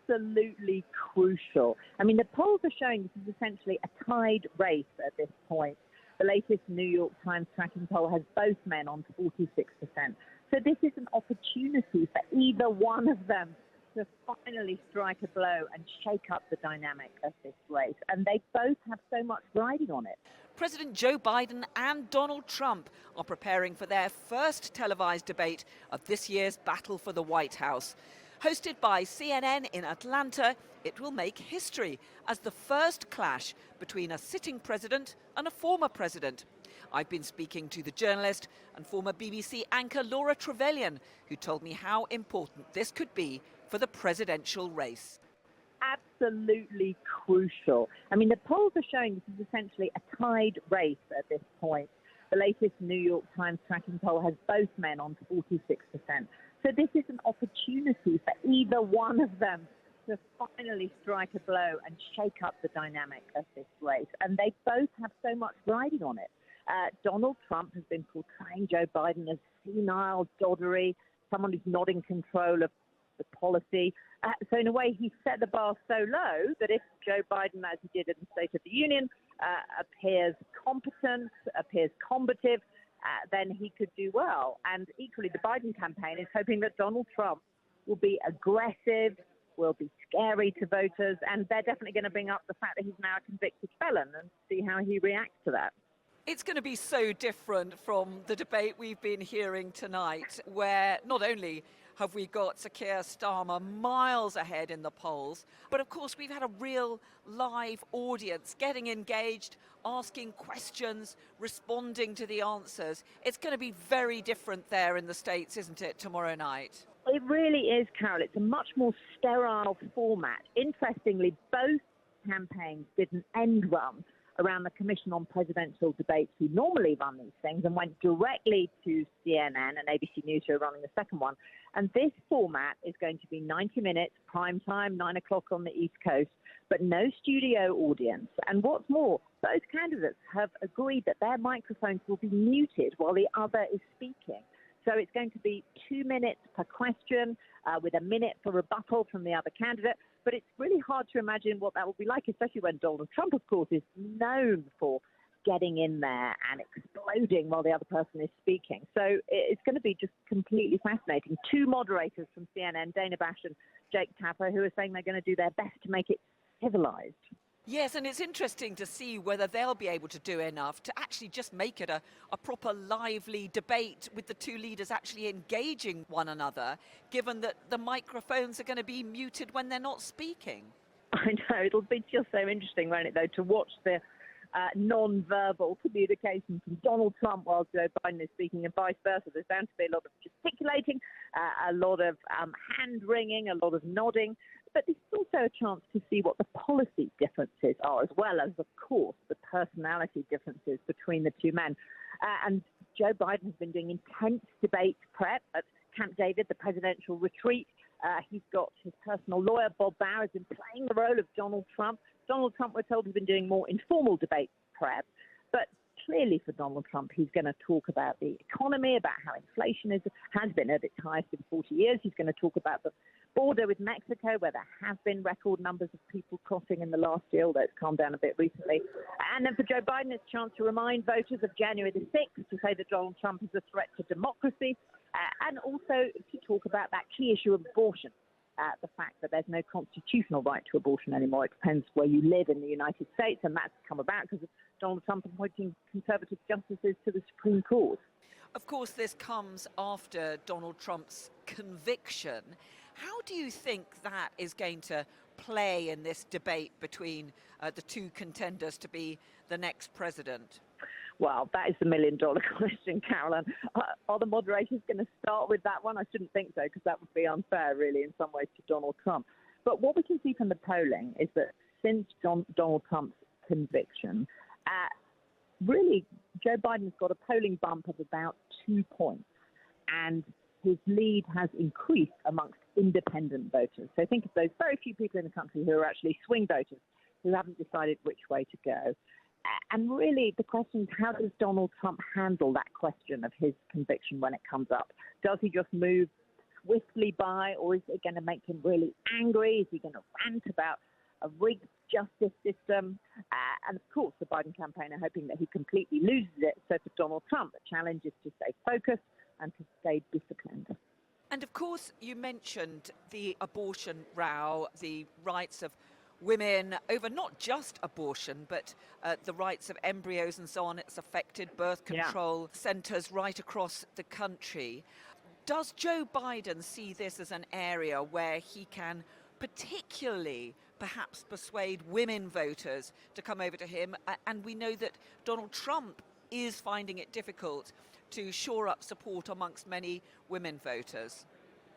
absolutely crucial. I mean, the polls are showing this is essentially a tied race at this point. The latest New York Times tracking poll has both men on 46%. So this is an opportunity for either one of them to finally strike a blow and shake up the dynamic of this race. And they both have so much riding on it. President Joe Biden and Donald Trump are preparing for their first televised debate of this year's battle for the White House. Hosted by CNN in Atlanta, it will make history as the first clash between a sitting president and a former president. I've been speaking to the journalist and former BBC anchor Laura Trevelyan, who told me how important this could be for the presidential race. Absolutely crucial. I mean, the polls are showing this is essentially a tied race at this point. The latest New York Times tracking poll has both men on 46%. So this is an opportunity for either one of them to finally strike a blow and shake up the dynamic of this race. And they both have so much riding on it. Donald Trump has been portraying Joe Biden as senile, doddery, someone who's not in control of the policy. So in a way, he set the bar so low that if Joe Biden, as he did in the State of the Union, appears competent, appears combative, then he could do well. And equally, the Biden campaign is hoping that Donald Trump will be aggressive, will be scary to voters, and they're definitely going to bring up the fact that he's now a convicted felon and see how he reacts to that. It's going to be so different from the debate we've been hearing tonight, where not only have we got Sir Keir Starmer miles ahead in the polls, but of course we've had a real live audience getting engaged, asking questions, responding to the answers. It's going to be very different there in the States, isn't it, tomorrow night? It really is, Carol. It's a much more sterile format. Interestingly, both campaigns did an end run around the Commission on Presidential Debates, who normally run these things, and went directly to CNN and ABC News, who are running the second one. And this format is going to be 90 minutes, prime time, 9 o'clock on the East Coast, but no studio audience. And what's more, both candidates have agreed that their microphones will be muted while the other is speaking. So it's going to be 2 minutes per question, with a minute for rebuttal from the other candidate. But it's really hard to imagine what that will be like, especially when Donald Trump, of course, is known for getting in there and exploding while the other person is speaking. So it's going to be just completely fascinating. Two moderators from CNN, Dana Bash and Jake Tapper, who are saying they're going to do their best to make it civilized. Yes, and it's interesting to see whether they'll be able to do enough to actually just make it a proper lively debate with the two leaders actually engaging one another, given that the microphones are going to be muted when they're not speaking. I know, it'll be just so interesting, won't it, though, to watch the non-verbal communication from Donald Trump while Joe Biden is speaking and vice versa. There's bound to be a lot of gesticulating, a lot of hand-wringing, a lot of nodding. But there's also a chance to see what the policy differences are, as well as, of course, the personality differences between the two men. And Joe Biden has been doing intense debate prep at Camp David, the presidential retreat. He's got his personal lawyer, Bob Bauer, has been playing the role of Donald Trump. Donald Trump, we're told, has been doing more informal debate prep. But clearly for Donald Trump, he's going to talk about the economy, about how inflation has been at its highest in 40 years. He's going to talk about the border with Mexico, where there have been record numbers of people crossing in the last year, although it's calmed down a bit recently. And then for Joe Biden, it's a chance to remind voters of January the 6th, to say that Donald Trump is a threat to democracy, and also to talk about that key issue of abortion. The fact that there's no constitutional right to abortion anymore. It depends where you live in the United States, and that's come about because of Donald Trump appointing conservative justices to the Supreme Court. Of course, this comes after Donald Trump's conviction. How do you think that is going to play in this debate between the two contenders to be the next president? Well, that is the million-dollar question, Carolyn. Are the moderators going to start with that one? I shouldn't think so, because that would be unfair, really, in some ways, to Donald Trump. But what we can see from the polling is that since Donald Trump's conviction, really, Joe Biden's got a polling bump of about 2 points, and his lead has increased amongst independent voters. So think of those very few people in the country who are actually swing voters, who haven't decided which way to go. And really, the question is, how does Donald Trump handle that question of his conviction when it comes up? Does he just move swiftly by, or is it going to make him really angry? Is he going to rant about a rigged justice system? And of course, the Biden campaign are hoping that he completely loses it. So for Donald Trump, the challenge is to stay focused and to stay disciplined. And of course, you mentioned the abortion row, the rights of women over not just abortion, but the rights of embryos and so on. It's affected birth control centres right across the country. Does Joe Biden see this as an area where he can particularly perhaps persuade women voters to come over to him? And we know that Donald Trump is finding it difficult to shore up support amongst many women voters.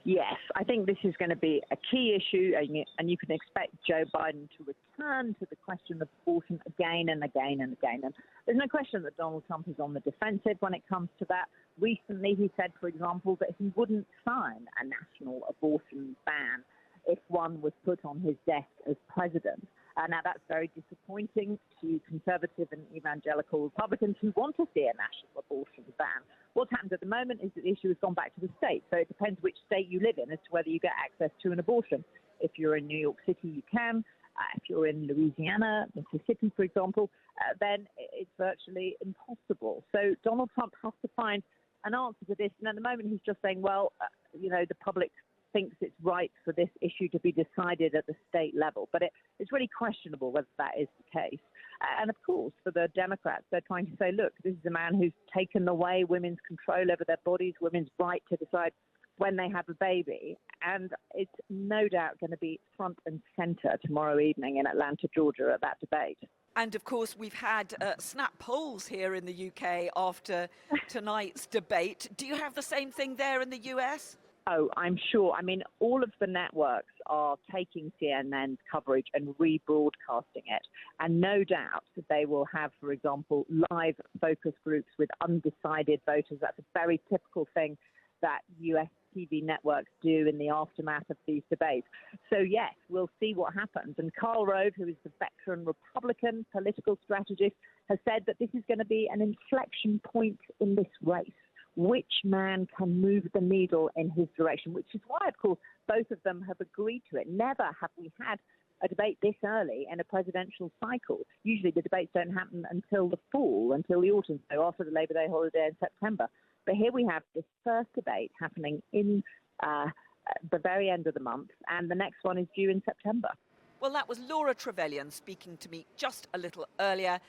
Yes, I think this is going to be a key issue, and you can expect Joe Biden to return to the question of abortion again and again and again. And there's no question that Donald Trump is on the defensive when it comes to that. Recently, he said, for example, that he wouldn't sign a national abortion ban if one was put on his desk as president. Now, that's very disappointing to conservative and evangelical Republicans who want to see a national abortion ban. What's happened at the moment is that the issue has gone back to the state. So it depends which state you live in as to whether you get access to an abortion. If you're in New York City, you can. If you're in Louisiana, Mississippi, for example, then it's virtually impossible. So Donald Trump has to find an answer to this. And at the moment, he's just saying, well, the public thinks it's right for this issue to be decided at the state level. But it's really questionable whether that is the case. And of course, for the Democrats, they're trying to say, look, this is a man who's taken away women's control over their bodies, women's right to decide when they have a baby. And it's no doubt going to be front and center tomorrow evening in Atlanta, Georgia, at that debate. And of course, we've had snap polls here in the UK after tonight's debate. Do you have the same thing there in the US? Oh, I'm sure. I mean, all of the networks are taking CNN's coverage and rebroadcasting it. And no doubt that they will have, for example, live focus groups with undecided voters. That's a very typical thing that US TV networks do in the aftermath of these debates. So, yes, we'll see what happens. And Karl Rove, who is the veteran Republican political strategist, has said that this is going to be an inflection point in this race. Which man can move the needle in his direction, which is why, of course, both of them have agreed to it. Never have we had a debate this early in a presidential cycle. Usually the debates don't happen until the fall, until the autumn, so after the Labor Day holiday in September. But here we have this first debate happening in the very end of the month, and the next one is due in September. Well, that was Laura Trevelyan speaking to me just a little earlier.